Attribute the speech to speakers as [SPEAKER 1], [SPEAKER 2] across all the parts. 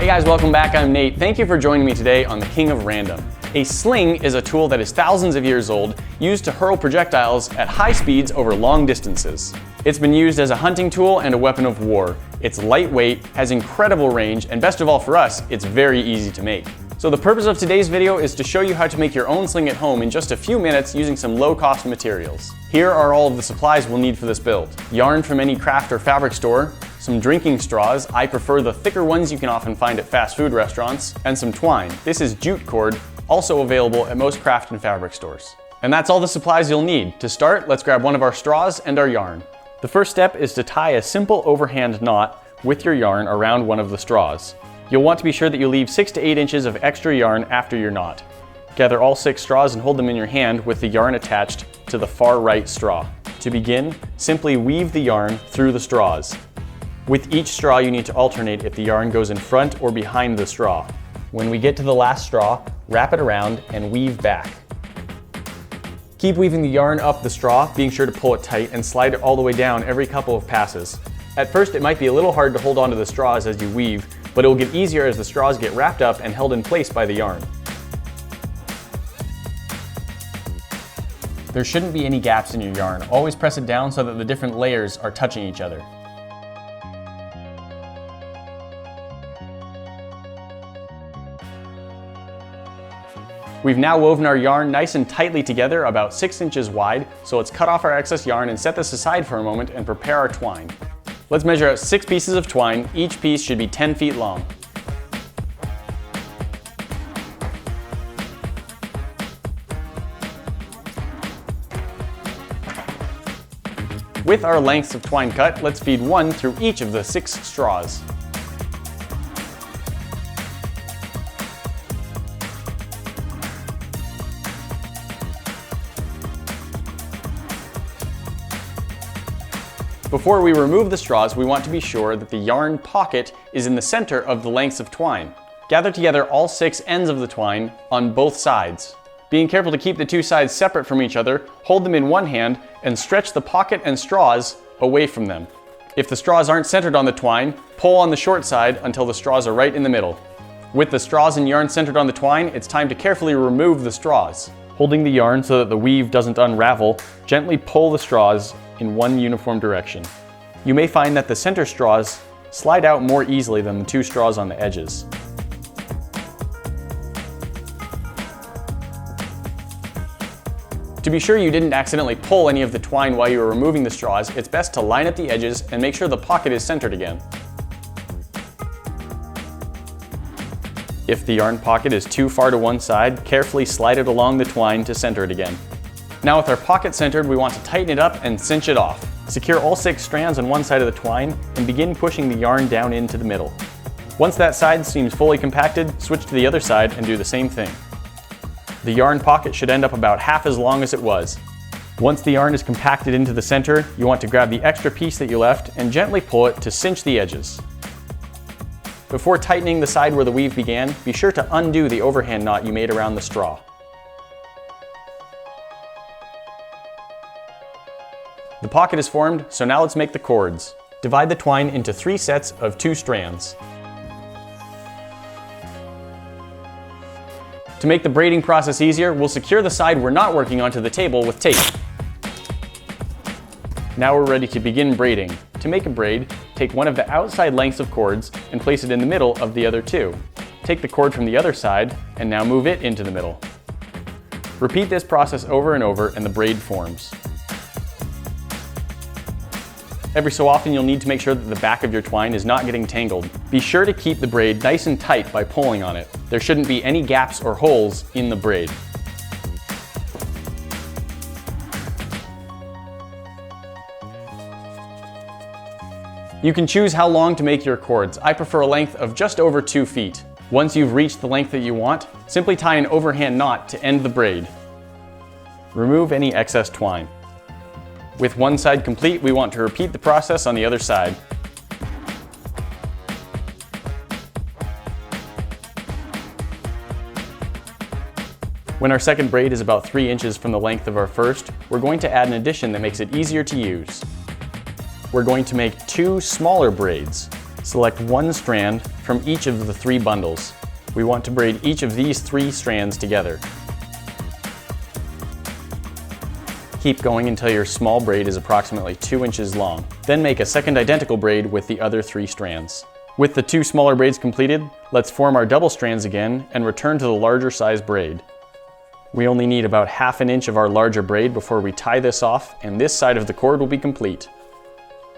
[SPEAKER 1] Hey guys, welcome back. I'm Nate. Thank you for joining me today on the King of Random. A sling is a tool that is thousands of years old, used to hurl projectiles at high speeds over long distances. It's been used as a hunting tool and a weapon of war. It's lightweight, has incredible range, and best of all for us, it's very easy to make. So the purpose of today's video is to show you how to make your own sling at home in just a few minutes using some low-cost materials. Here are all of the supplies we'll need for this build. Yarn from any craft or fabric store, some drinking straws, I prefer the thicker ones you can often find at fast food restaurants, and some twine. This is jute cord, also available at most craft and fabric stores. And that's all the supplies you'll need. To start, let's grab one of our straws and our yarn. The first step is to tie a simple overhand knot with your yarn around one of the straws. You'll want to be sure that you leave 6 to 8 inches of extra yarn after your knot. Gather all 6 straws and hold them in your hand with the yarn attached to the far right straw. To begin, simply weave the yarn through the straws. With each straw, you need to alternate if the yarn goes in front or behind the straw. When we get to the last straw, wrap it around and weave back. Keep weaving the yarn up the straw, being sure to pull it tight and slide it all the way down every couple of passes. At first, it might be a little hard to hold onto the straws as you weave, but it will get easier as the straws get wrapped up and held in place by the yarn. There shouldn't be any gaps in your yarn. Always press it down so that the different layers are touching each other. We've now woven our yarn nice and tightly together, about 6 inches wide, so let's cut off our excess yarn and set this aside for a moment and prepare our twine. Let's measure out 6 pieces of twine. Each piece should be 10 feet long. With our lengths of twine cut, let's feed one through each of the 6 straws. Before we remove the straws, we want to be sure that the yarn pocket is in the center of the lengths of twine. Gather together all 6 ends of the twine on both sides. Being careful to keep the 2 sides separate from each other, hold them in one hand and stretch the pocket and straws away from them. If the straws aren't centered on the twine, pull on the short side until the straws are right in the middle. With the straws and yarn centered on the twine, it's time to carefully remove the straws. Holding the yarn so that the weave doesn't unravel, gently pull the straws in one uniform direction. You may find that the center straws slide out more easily than the 2 straws on the edges. To be sure you didn't accidentally pull any of the twine while you were removing the straws, it's best to line up the edges and make sure the pocket is centered again. If the yarn pocket is too far to one side, carefully slide it along the twine to center it again. Now with our pocket centered, we want to tighten it up and cinch it off. Secure all 6 strands on one side of the twine and begin pushing the yarn down into the middle. Once that side seems fully compacted, switch to the other side and do the same thing. The yarn pocket should end up about half as long as it was. Once the yarn is compacted into the center, you want to grab the extra piece that you left and gently pull it to cinch the edges. Before tightening the side where the weave began, be sure to undo the overhand knot you made around the straw. The pocket is formed, so now let's make the cords. Divide the twine into 3 sets of 2 strands. To make the braiding process easier, we'll secure the side we're not working on to the table with tape. Now we're ready to begin braiding. To make a braid, take one of the outside lengths of cords and place it in the middle of the other 2. Take the cord from the other side and now move it into the middle. Repeat this process over and over and the braid forms. Every so often you'll need to make sure that the back of your twine is not getting tangled. Be sure to keep the braid nice and tight by pulling on it. There shouldn't be any gaps or holes in the braid. You can choose how long to make your cords. I prefer a length of just over 2 feet. Once you've reached the length that you want, simply tie an overhand knot to end the braid. Remove any excess twine. With one side complete, we want to repeat the process on the other side. When our second braid is about 3 inches from the length of our first, we're going to add an addition that makes it easier to use. We're going to make 2 smaller braids. Select one strand from from each of the 3 bundles. We want to braid each of these 3 strands together. Keep going until your small braid is approximately 2 inches long. Then make a second identical braid with the other 3 strands. With the 2 smaller braids completed, let's form our double strands again and return to the larger size braid. We only need about ½ an inch of our larger braid before we tie this off, and this side of the cord will be complete.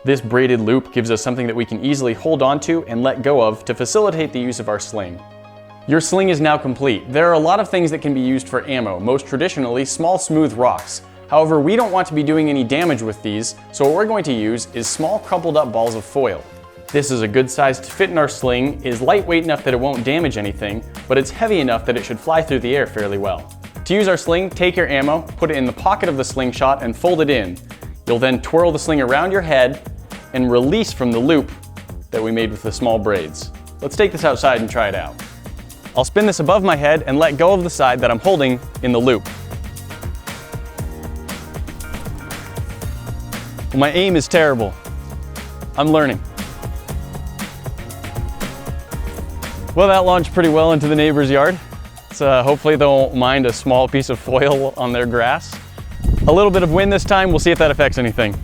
[SPEAKER 1] This braided loop gives us something that we can easily hold onto and let go of to facilitate the use of our sling. Your sling is now complete. There are a lot of things that can be used for ammo, most traditionally small smooth rocks. However, we don't want to be doing any damage with these, so what we're going to use is small crumpled up balls of foil. This is a good size to fit in our sling, is lightweight enough that it won't damage anything, but it's heavy enough that it should fly through the air fairly well. To use our sling, take your ammo, put it in the pocket of the slingshot and fold it in. You'll then twirl the sling around your head and release from the loop that we made with the small braids. Let's take this outside and try it out. I'll spin this above my head and let go of the side that I'm holding in the loop. Well, my aim is terrible. I'm learning. Well, that launched pretty well into the neighbor's yard. So hopefully they won't mind a small piece of foil on their grass. A little bit of wind this time, we'll see if that affects anything.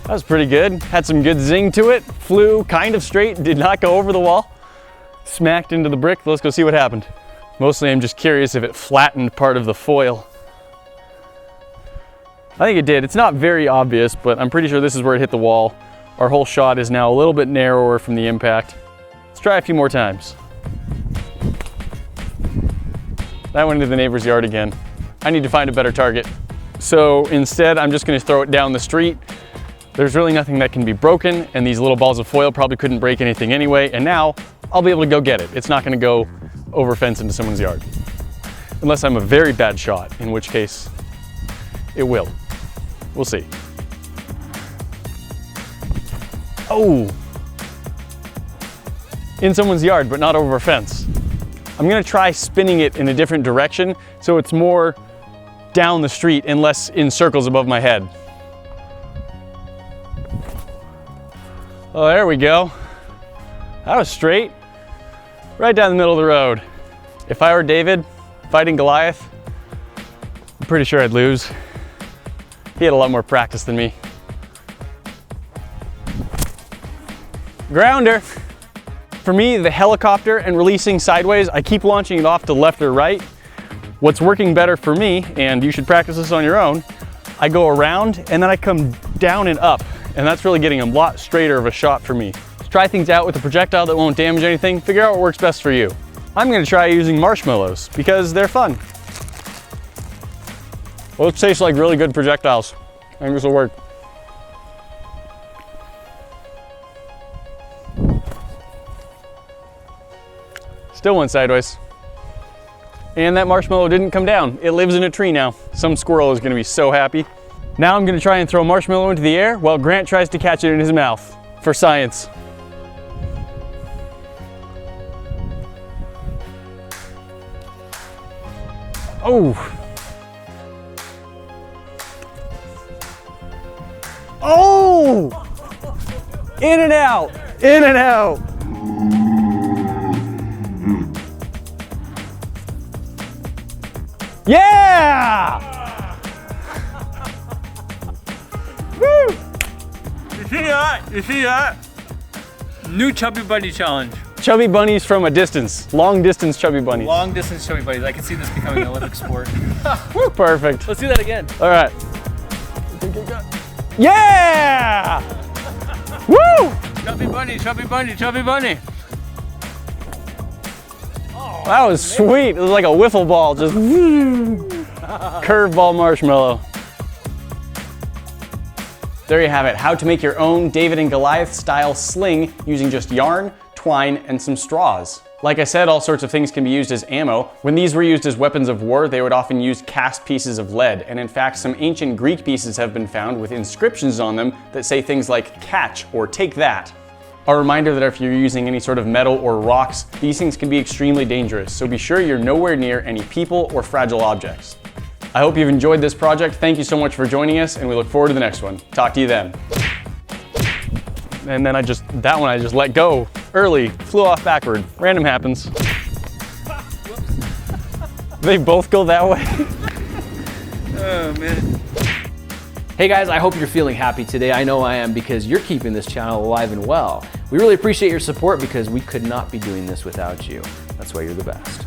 [SPEAKER 1] That was pretty good. Had some good zing to it. Flew kind of straight, did not go over the wall. Smacked into the brick. Let's go see what happened. Mostly I'm just curious if it flattened part of the foil. I think it did. It's not very obvious, but I'm pretty sure this is where it hit the wall. Our whole shot is now a little bit narrower from the impact. Let's try a few more times. That went into the neighbor's yard again. I need to find a better target. So instead, I'm just gonna throw it down the street. There's really nothing that can be broken, and these little balls of foil probably couldn't break anything anyway, and now I'll be able to go get it. It's not gonna go over a fence into someone's yard. Unless I'm a very bad shot, in which case it will. We'll see. Oh! In someone's yard, but not over a fence. I'm gonna try spinning it in a different direction so it's more down the street and less in circles above my head. Oh, there we go. That was straight. Right down the middle of the road. If I were David fighting Goliath, I'm pretty sure I'd lose. He had a lot more practice than me. Grounder. For me, the helicopter and releasing sideways, I keep launching it off to left or right. What's working better for me, and you should practice this on your own, I go around and then I come down and up, and that's really getting a lot straighter of a shot for me. Try things out with a projectile that won't damage anything, figure out what works best for you. I'm gonna try using marshmallows because they're fun. Those taste like really good projectiles. I think this will work. Still went sideways. And that marshmallow didn't come down. It lives in a tree now. Some squirrel is gonna be so happy. Now I'm gonna try and throw a marshmallow into the air while Grant tries to catch it in his mouth for science. Oh! Oh! In and out, in and out. Yeah! Woo!
[SPEAKER 2] You see that? You see that? New chubby bunny challenge.
[SPEAKER 1] Chubby bunnies from a distance. Long distance chubby bunnies.
[SPEAKER 2] Long distance chubby bunnies. I can see this becoming an Olympic sport.
[SPEAKER 1] Woo, perfect.
[SPEAKER 2] Let's do that again.
[SPEAKER 1] All right. Yeah! Woo!
[SPEAKER 2] Chubby bunny, chubby bunny, chubby bunny.
[SPEAKER 1] Oh, that was sweet. It was like a wiffle ball, just curveball marshmallow. There you have it, how to make your own David and Goliath style sling using just yarn, twine, and some straws. Like I said, all sorts of things can be used as ammo. When these were used as weapons of war, they would often use cast pieces of lead, and in fact, some ancient Greek pieces have been found with inscriptions on them that say things like catch or take that. A reminder that if you're using any sort of metal or rocks, these things can be extremely dangerous, so be sure you're nowhere near any people or fragile objects. I hope you've enjoyed this project. Thank you so much for joining us, and we look forward to the next one. Talk to you then. and then that one I just let go early, flew off backward. Random happens. They both go that way.
[SPEAKER 2] Oh man.
[SPEAKER 3] Hey guys, I hope you're feeling happy today. I know I am, because you're keeping this channel alive and well. We really appreciate your support, because we could not be doing this without you. That's why you're the best.